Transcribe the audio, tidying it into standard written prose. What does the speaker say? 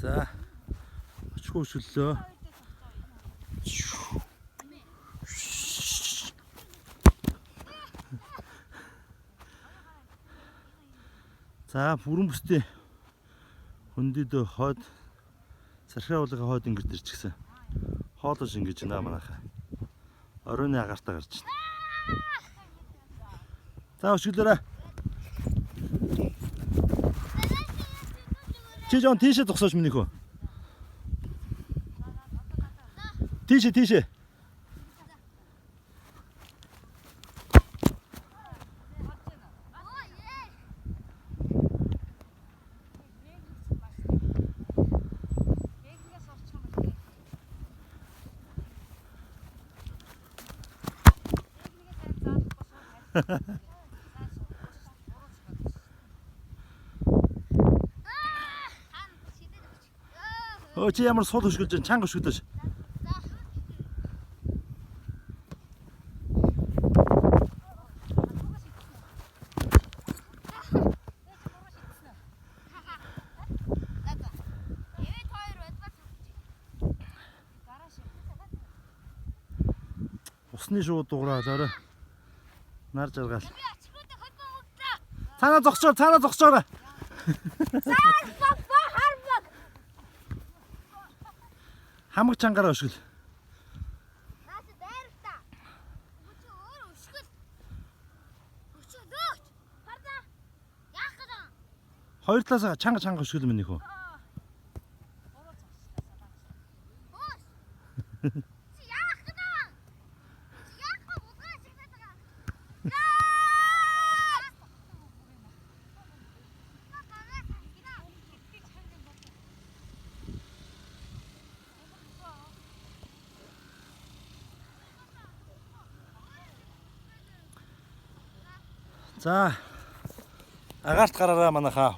За. Очгүй шөллөө. За, бүрэн бүстэй хөндөдөө хойд сархиа уулгын хойд ингэж ирчихсэн. Хоолож ингэж байна манайхаа. Оройн агартаа гарч байна. За, өшгөлөөрэй. Чи жон тийшээ зогсооч минийхөө. Тийшээ. Чи ямар сул хөшгөлж чинь чанга хөшгөлөөш. Усны шууд дуурайл орой. Нар жаргал. Цаанаа зогсоорой. Хамаг чангаараа өшгөл. Наач дайралтаа. Өчөө өөр өшгөл. Өчөө лөөч. Харна. Яах гэж вэ? Хоёр талаас чанга өшгөл минийхөө. Чи яах гэж вэ? Чи яах вэ? Угаа шигнээд байгаа. За. Агаарт гараараа манайхаа.